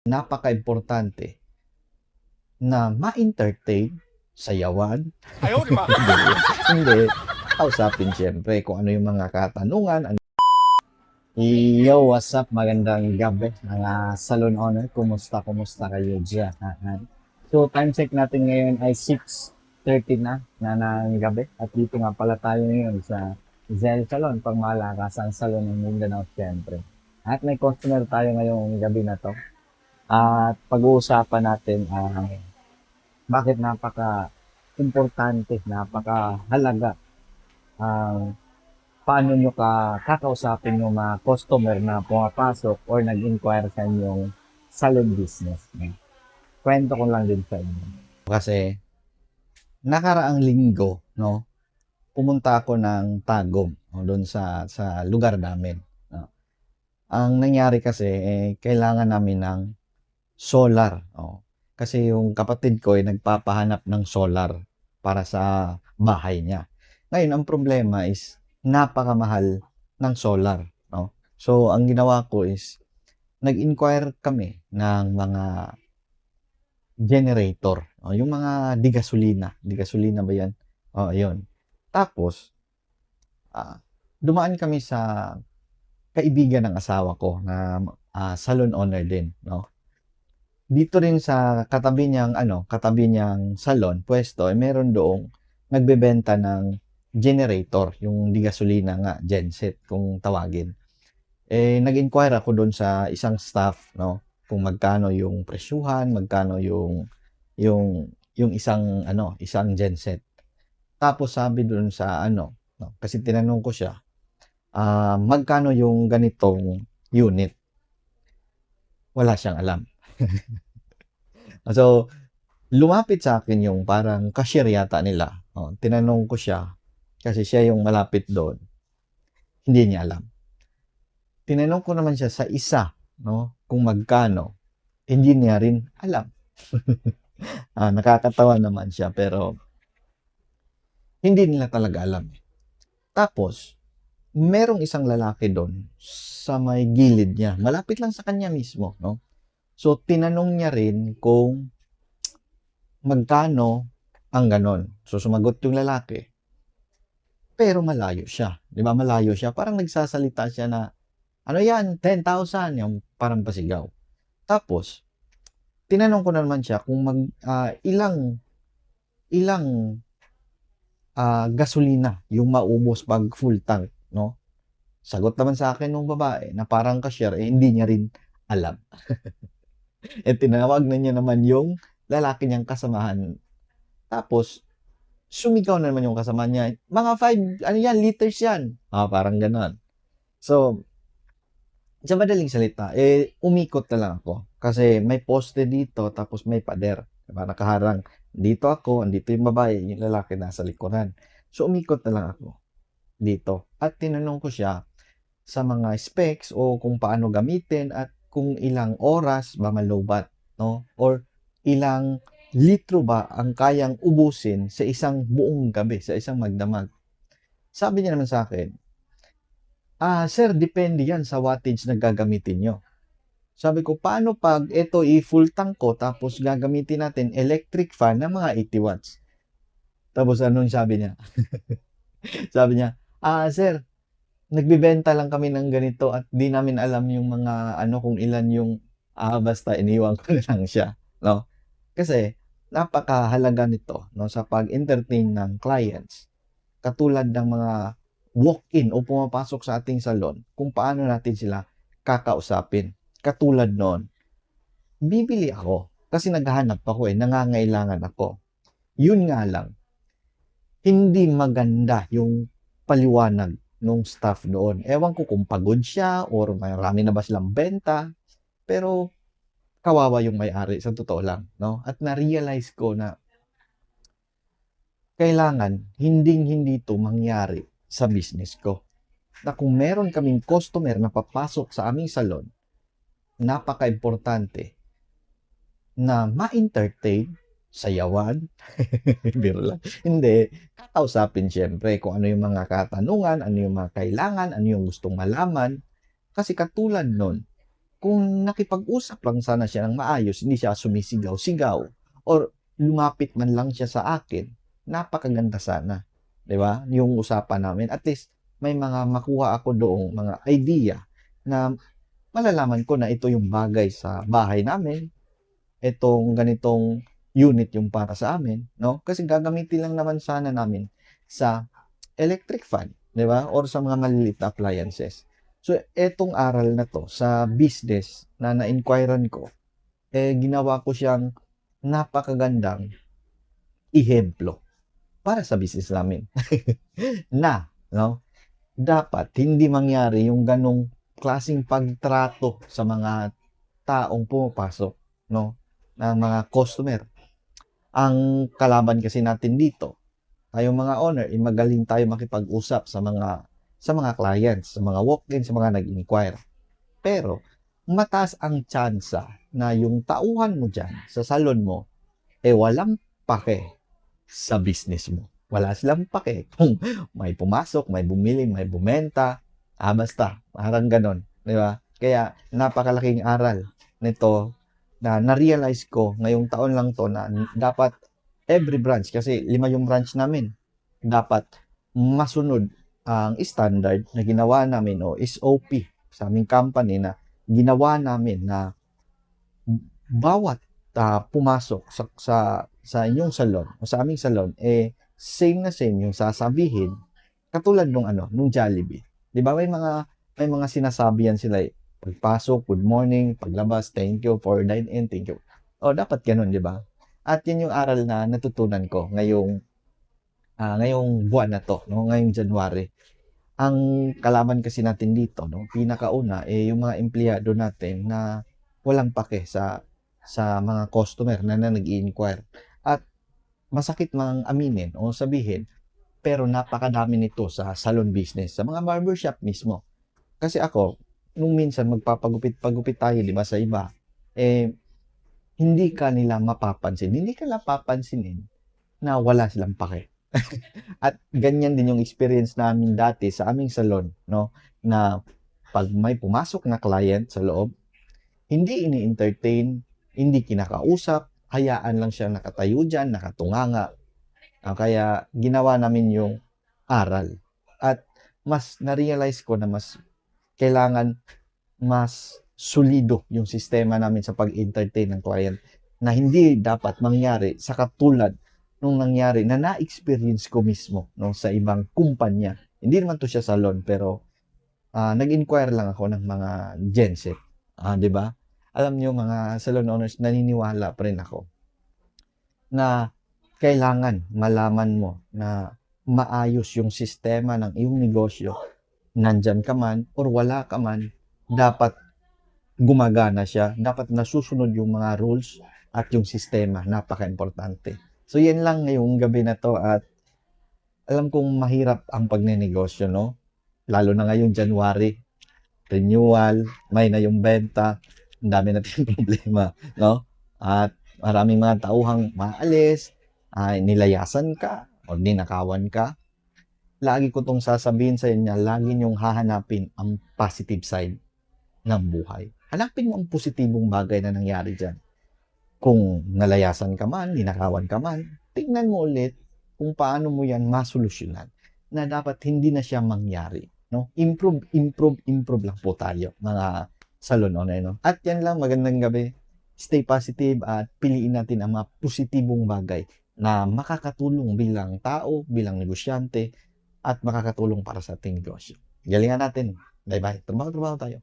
napakaimportante na ma-entertain, sayawan, Ayaw, di ba? hindi, kausapin siyempre kung ano yung mga katanungan. Yo, what's up? Magandang gabi, mga salon owner. Kumusta kayo dyan? So, time check natin ngayon ay 6:30 na ng gabi. At dito nga pala tayo ngayon sa Zel Salon, pangmalakasang salon ng Mindanao, siyempre. At may customer tayo ngayong gabi na to. At pag-uusapan natin ang bakit napaka-importante, napaka-halaga ang paano nyo kakausapin yung mga customer na pumapasok or nag-inquire sa inyong salon business. Kwento ko lang din sa inyo. Kasi, nakaraang linggo, no, pumunta ako ng Tagum, doon sa lugar namin. No. Ang nangyari kasi, kailangan namin ng solar. Kasi yung kapatid ko ay nagpapahanap ng solar para sa bahay niya. Ngayon, ang problema is napakamahal ng solar. No? So, ang ginawa ko is nag-inquire kami ng mga generator. Yung mga di-gasolina. Di-gasolina ba yan? Yun. Tapos, dumaan kami sa kaibigan ng asawa ko na salon owner din. No? Dito rin sa katabi niyang salon, pwesto, meron doong nagbebenta ng generator, yung di gasolina nga, genset kung tawagin. Nag-inquire ako doon sa isang staff, no, kung magkano yung presyuhan, magkano yung isang genset. Tapos sabi doon sa no, kasi tinanong ko siya, magkano yung ganitong unit? Wala siyang alam. So, lumapit sa akin yung parang cashier yata nila. Tinanong ko siya, kasi siya yung malapit doon. Hindi niya alam. Tinanong ko naman siya sa isa, no, kung magkano. Hindi niya rin alam. Nakakatawa naman siya, pero hindi nila talaga alam. Tapos, merong isang lalaki doon sa may gilid niya. Malapit lang sa kanya mismo, no? So, tinanong niya rin kung magkano ang ganon. So, sumagot yung lalaki. Pero malayo siya. Di ba? Malayo siya. Parang nagsasalita siya na, ano yan, 10,000. Yung parang pasigaw. Tapos, tinanong ko naman siya kung ilang gasolina yung maubos pag full tank, no? Sagot naman sa akin ng babae na parang cashier, hindi niya rin alam. Tinawag na niya naman yung lalaki niyang kasamahan. Tapos, sumigaw na naman yung kasama niya, mga 5, liters yan. Parang ganon. So, sa madaling salita, umikot na lang ako. Kasi may poste dito, tapos may pader. Diba? Nakaharang. Dito ako, andito yung babae, yung lalaki nasa likuran. So, umikot na lang ako dito. At tinanong ko siya sa mga specs o kung paano gamitin at kung ilang oras ba malobat, no? Or ilang litro ba ang kayang ubusin sa isang buong gabi, sa isang magdamag. Sabi niya naman sa akin, sir, depende yan sa wattage na gagamitin nyo. Sabi ko, paano pag ito i-full tank ko tapos gagamitin natin electric fan ng mga 80 watts? Tapos anong sabi niya? Sabi niya, sir, nagbibenta lang kami ng ganito at di namin alam yung mga kung ilan yung basta iniwan ko na lang siya, no? Kasi napakahalaga nito, no, sa pag-entertain ng clients. Katulad ng mga walk-in o pumapasok sa ating salon, kung paano natin sila kakausapin. Katulad noon, bibili ako kasi naghahanap ako, nangangailangan ako. Yun nga lang, hindi maganda yung paliwanag nung staff doon. Ewan ko kung pagod siya or marami na ba silang benta, pero kawawa yung may-ari sa totoo lang, no? At na-realize ko na kailangan hinding-hindi ito mangyari sa business ko. Na kung meron kaming customer na papasok sa aming salon, napaka-importante na ma-entertain, sayawan, biro lang. Hindi, kakausapin siyempre kung ano yung mga katanungan, ano yung mga kailangan, ano yung gustong malaman. Kasi katulad nun, kung nakipag-usap lang sana siya ng maayos, hindi siya sumisigaw-sigaw or lumapit man lang siya sa akin, napakaganda sana, 'di ba? Yung usapan namin at least may mga makuha ako doong mga idea na malalaman ko na ito yung bagay sa bahay namin, itong ganitong unit yung para sa amin, no? Kasi gagamitin lang naman sana namin sa electric fan, 'di ba? Or sa mga maliliit na appliances. So, etong aral na 'to sa business na na-inquirean ko, ginawa ko siyang napakagandang ehemplo para sa business namin. Na, no, dapat hindi mangyari yung ganong klaseng pagtrato sa mga taong pumapasok, no, ng mga customer. Ang kalaban kasi natin dito, tayong mga owner, magaling tayo makipag-usap sa mga clients, sa mga walk-in, sa mga nag-inquire. Pero mataas ang tsansa na yung tauhan mo diyan sa salon mo walang pake sa business mo. Wala silang pake kung may pumasok, may bumili, may bumenta, basta parang gano'n, 'di ba? Kaya napakalaking aral nito na na-realize ko ngayong taon lang 'to na dapat every branch kasi 5 yung branch namin, dapat masunod ang standard na ginawa namin o SOP sa aming company na ginawa namin na bawat pumasok sa inyong salon o sa aming salon same na same yung sasabihin katulad nung Jollibee. 'Di ba may mga sinasabi yan sila pagpasok, good morning, paglabas, thank you for dine-in, thank you. Dapat gano'n, 'di ba? At 'yun yung aral na natutunan ko ngayong buwan na 'to, no, ngayong January. Ang kalaban kasi natin dito, no, pinakauna yung mga empleyado natin na walang pake sa mga customer na nag-i-inquire. At masakit mang aminin o sabihin, pero napakadami nito sa salon business, sa mga barbershop mismo. Kasi ako, nung minsan magpapagupit-pagupit tayo, di ba, sa iba, hindi ka nila mapapansin, hindi ka nila papansinin na wala silang pake. At ganyan din yung experience namin dati sa aming salon, no, na pag may pumasok na client sa loob, hindi ini-entertain, hindi kinakausap, hayaan lang siya nakatayo diyan, nakatunganga. Kaya ginawa namin yung aral. At mas na-realize ko na mas kailangan mas solido yung sistema namin sa pag-entertain ng client na hindi dapat mangyari sa katulad nung nangyari na na-experience ko mismo, no, sa ibang kumpanya. Hindi naman to siya salon pero nag-inquire lang ako ng mga genset. 'Di ba? Alam niyo mga salon owners, naniniwala pa rin ako na kailangan malaman mo na maayos yung sistema ng iyong negosyo. Nandyan ka man or wala ka man, dapat gumagana siya. Dapat nasusunod yung mga rules at yung sistema. Napaka-importante. So, yan lang ngayong gabi na to at alam kong mahirap ang pagnenegosyo, no? Lalo na ngayong January. Renewal, may na yung benta, ang dami natin problema, no? At maraming mga tauhang maalis, nilayasan ka, o ninakawan ka. Lagi ko tong sasabihin sa inyo, lagi niyong hahanapin ang positive side ng buhay. Hanapin mo ang positibong bagay na nangyari dyan. Kung nalayasan ka man, ninakawan ka man, tingnan mo ulit kung paano mo yan masolusyonan na dapat hindi na siya mangyari. No? Improve lang po tayo, mga salon owner. No? At yan lang, magandang gabi. Stay positive at piliin natin ang mga positibong bagay na makakatulong bilang tao, bilang negosyante, at makakatulong para sa ating negosyo. Galingan natin. Bye-bye. Trabaho tayo.